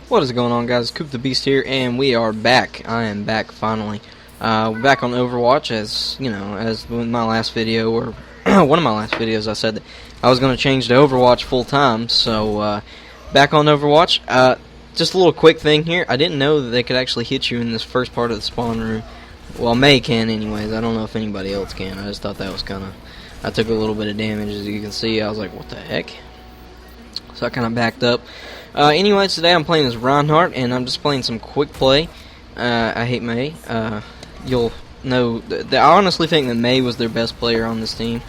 What is going on, guys? Coop the Beast here, and we are back. I am back finally. We're back on Overwatch, as you know, as in my last video, or one of my last videos, I said that I was going to change to Overwatch full time. So back on Overwatch. Just a little quick thing here. I didn't know that they could actually hit you in this first part of the spawn room. Well, May can, anyways. I don't know if anybody else can. I just thought that was kind of. I took a little bit of damage, as you can see. I was like, what the heck? So I kind of backed up. Anyways, today I'm playing as Reinhardt, and I'm just playing some quick play. I hate May. You'll know that I honestly think that May was their best player on this team,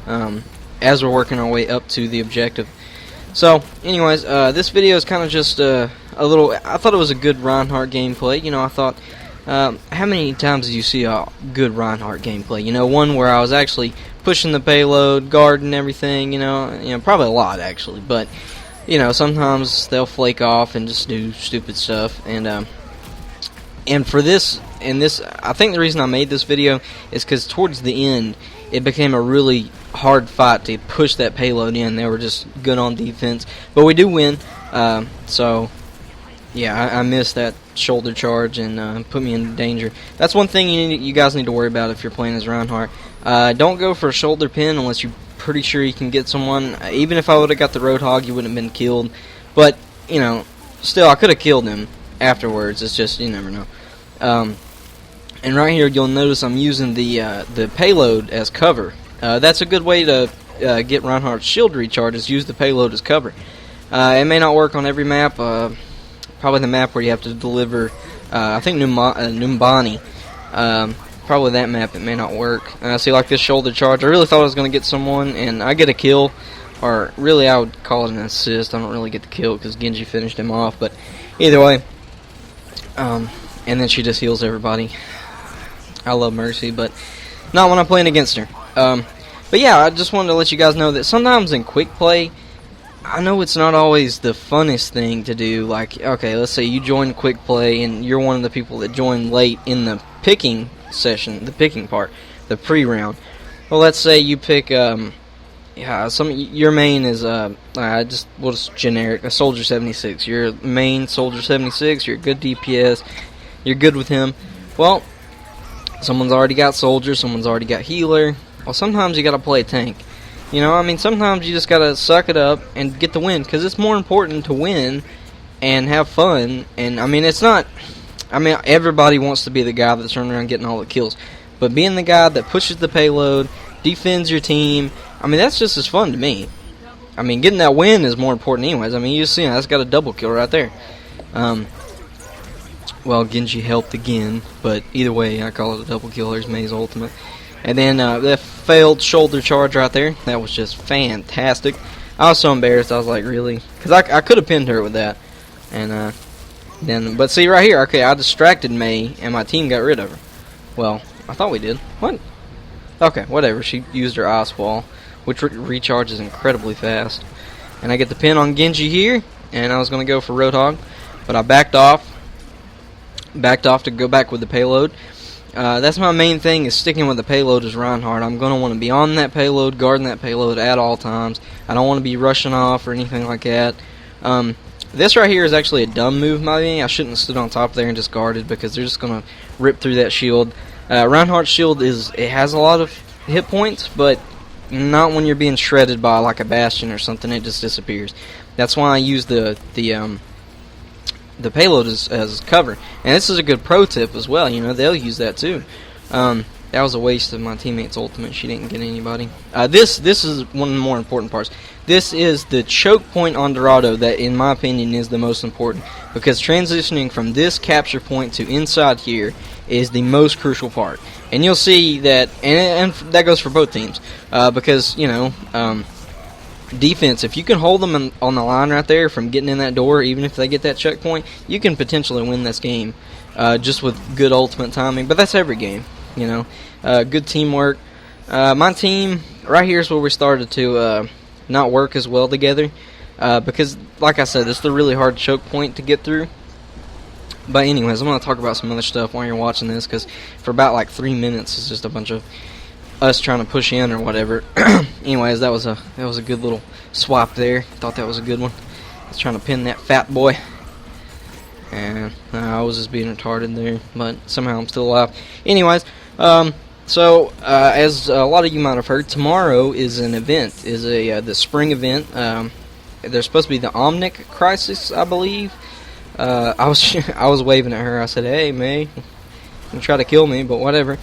as we're working our way up to the objective. So, anyways, this video is kind of just a little. I thought it was a good Reinhardt gameplay. You know, I thought, how many times did you see a good Reinhardt gameplay? You know, one where I was actually pushing the payload, guarding everything. You know, probably a lot actually, but. You know, sometimes they'll flake off and just do stupid stuff, and for this, I think the reason I made this video is because towards the end, it became a really hard fight to push that payload in. They were just good on defense, but we do win. So, yeah, I missed that shoulder charge and put me in danger. That's one thing you guys need to worry about if you're playing as Reinhardt. Don't go for a shoulder pin unless you pretty sure you can get someone. Even if I would have got the Roadhog, you wouldn't have been killed. But, you know, still, I could have killed him afterwards. It's just, you never know. And right here, you'll notice I'm using the payload as cover. That's a good way to get Reinhardt's shield recharges. Use the payload as cover. It may not work on every map. Probably the map where you have to deliver, I think Numbani. Probably that map, it may not work. See, like this shoulder charge, I really thought I was going to get someone, and I get a kill, or really I would call it an assist. I don't really get the kill because Genji finished him off, but either way. And then she just heals everybody. I love Mercy, but not when I'm playing against her. But yeah, I just wanted to let you guys know that sometimes in quick play, I know it's not always the funnest thing to do. Like, okay, let's say you join quick play, and you're one of the people that joined late in the picking session, the picking part, the pre-round. Well, let's say you pick, your main is, we'll just generic, a Soldier 76. Your main Soldier 76, you're a good DPS, you're good with him. Well, someone's already got Soldier, someone's already got Healer. Well, sometimes you gotta play tank. You know, I mean, sometimes you just gotta suck it up and get the win, because it's more important to win and have fun. And, I mean, it's not... I mean, everybody wants to be the guy that's running around getting all the kills. But being the guy that pushes the payload, defends your team, I mean, that's just as fun to me. I mean, getting that win is more important anyways. I mean, you see, that's got a double kill right there. Well, Genji helped again, but either way, I call it a double kill. There's May's ultimate. And then that failed shoulder charge right there, that was just fantastic. I was so embarrassed, I was like, really? Because I could have pinned her with that. And, but see right here, okay, I distracted May and my team got rid of her. Well, I thought we did. What? Okay, whatever. She used her ice wall, which recharges incredibly fast. And I get the pin on Genji here, and I was going to go for Roadhog, but I backed off to go back with the payload. That's my main thing, is sticking with the payload as Reinhardt. I'm going to want to be on that payload, guarding that payload at all times. I don't want to be rushing off or anything like that. This right here is actually a dumb move by me. I shouldn't have stood on top there and just guarded, because they're just going to rip through that shield. Reinhardt's shield it has a lot of hit points, but not when you're being shredded by like a Bastion or something. It just disappears. That's why I use the payload as cover. And this is a good pro tip as well. You know, they'll use that too. That was a waste of my teammate's ultimate. She didn't get anybody. This is one of the more important parts. This is the choke point on Dorado that, in my opinion, is the most important. Because transitioning from this capture point to inside here is the most crucial part. And you'll see that, and that goes for both teams. Because, you know, defense, if you can hold them on the line right there from getting in that door, even if they get that checkpoint, you can potentially win this game just with good ultimate timing. But that's every game. You know, good teamwork. My team right here is where we started to not work as well together, because, like I said, it's the really hard choke point to get through. But anyways, I'm going to talk about some other stuff while you're watching this, because for about like 3 minutes, it's just a bunch of us trying to push in or whatever. Anyways, that was a good little swap there. Thought that was a good one. I was trying to pin that fat boy. man. I was just being retarded there, but somehow I'm still alive. Anyways, as a lot of you might have heard, tomorrow is an event, the spring event. There's supposed to be the Omnic Crisis, I believe. I was waving at her. I said, "Hey, May, you try to kill me, but whatever."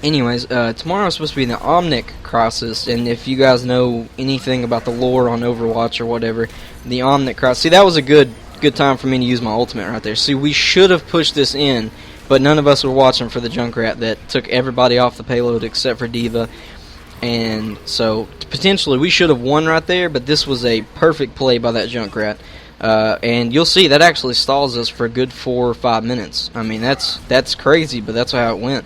Anyways, tomorrow is supposed to be the Omnic Crisis, and if you guys know anything about the lore on Overwatch or whatever, the Omnic Crisis. See, that was a good time for me to use my ultimate right there. See, we should have pushed this in, but none of us were watching for the Junkrat that took everybody off the payload except for D.Va. And so, potentially, we should have won right there, but this was a perfect play by that Junkrat. And you'll see, that actually stalls us for a good 4 or 5 minutes. I mean, that's crazy, but that's how it went.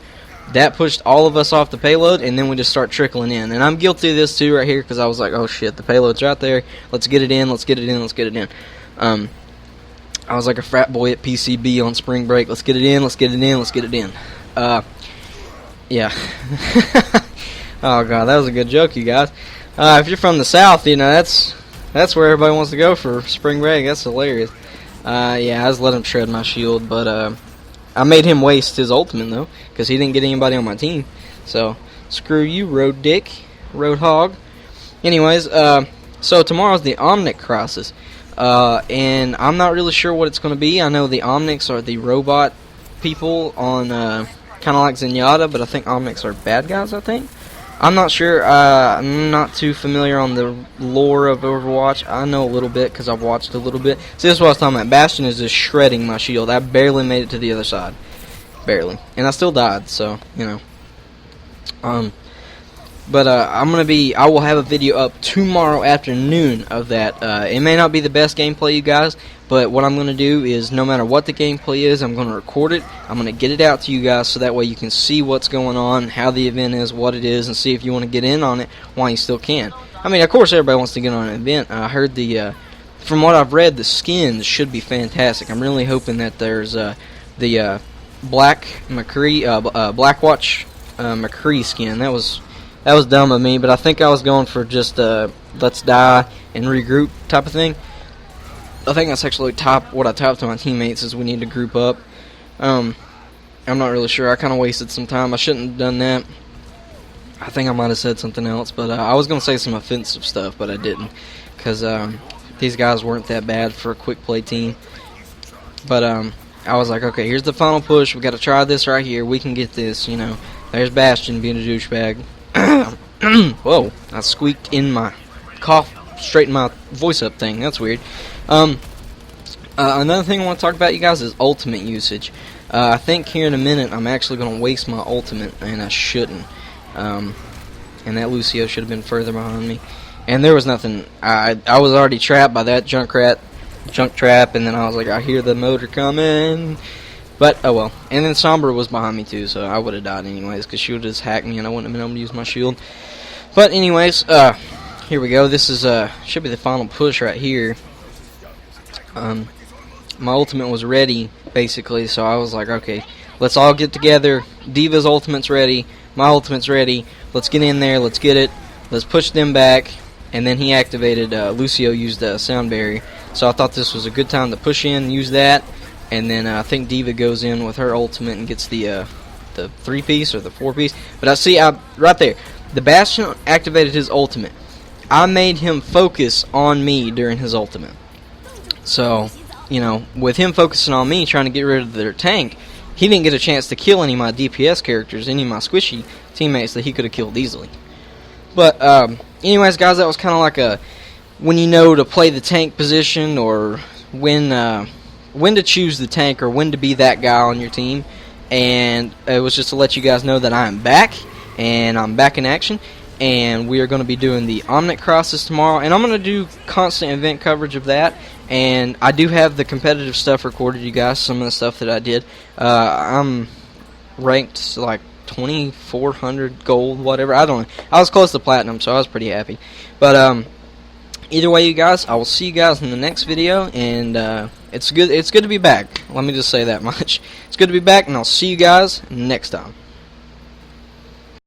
That pushed all of us off the payload, and then we just start trickling in. And I'm guilty of this too right here, because I was like, oh shit, the payload's right there. Let's get it in, let's get it in, let's get it in. I was like a frat boy at PCB on spring break. Let's get it in, let's get it in, let's get it in. Yeah. Oh god, that was a good joke, you guys. If you're from the South, you know, that's where everybody wants to go for spring break. That's hilarious. Yeah, I just let him shred my shield, but I made him waste his ultimate, though, because he didn't get anybody on my team. So, screw you, Road Dick, Road Hog. Anyways, so tomorrow's the Omnic Crisis, and I'm not really sure what it's going to be. I know the Omnics are the robot people on, kind of like Zenyatta, but I think Omnics are bad guys, I think. I'm not sure. I'm not too familiar on the lore of Overwatch. I know a little bit because I've watched a little bit. See, this is what I was talking about. Bastion is just shredding my shield. I barely made it to the other side. Barely. And I still died, so, you know. I will have a video up tomorrow afternoon of that. It may not be the best gameplay, you guys, but what I'm going to do is, no matter what the gameplay is, I'm going to record it. I'm going to get it out to you guys so that way you can see what's going on, how the event is, what it is, and see if you want to get in on it while you still can. I mean, of course, everybody wants to get on an event. I heard from what I've read, the skins should be fantastic. I'm really hoping that there's the Blackwatch McCree skin. That was dumb of me, but I think I was going for just let's die and regroup type of thing. I think that's actually what I typed to my teammates is we need to group up. I'm not really sure. I kind of wasted some time. I shouldn't have done that. I think I might have said something else, but I was going to say some offensive stuff, but I didn't, because these guys weren't that bad for a quick play team. But I was like, okay, here's the final push. We got to try this right here. We can get this, you know. There's Bastion being a douchebag. Whoa, I squeaked in my cough, straighten my voice up thing. That's weird. Another thing I want to talk about, you guys, is ultimate usage. I think here in a minute I'm actually going to waste my ultimate, and I shouldn't. And that Lucio should have been further behind me. And there was nothing. I was already trapped by that junk trap, and then I was like, I hear the motor coming. But, oh well. And then Sombra was behind me too, so I would have died anyways, because she would have just hacked me and I wouldn't have been able to use my shield. But anyways, here we go. This is should be the final push right here. My ultimate was ready, basically, so I was like, okay, let's all get together. D.Va's ultimate's ready. My ultimate's ready. Let's get in there. Let's get it. Let's push them back. And then he activated, Lucio used a sound barrier. So I thought this was a good time to push in, use that. And then I think D.Va goes in with her ultimate and gets the 3-piece or the 4-piece. But I see, right there, the Bastion activated his ultimate. I made him focus on me during his ultimate. So, you know, with him focusing on me, trying to get rid of their tank, he didn't get a chance to kill any of my DPS characters, any of my squishy teammates that he could have killed easily. But, anyways, guys, that was kind of like when you know to play the tank position, or when to choose the tank, or when to be that guy on your team. And it was just to let you guys know that I am back, and I'm back in action. And we are going to be doing the Omnic Crisis tomorrow, and I'm going to do constant event coverage of that. And I do have the competitive stuff recorded, you guys, some of the stuff that I did. I'm ranked like 2,400 gold, whatever. I don't know. I was close to platinum, so I was pretty happy. But either way, you guys, I will see you guys in the next video, and it's good to be back. Let me just say that much. It's good to be back, and I'll see you guys next time.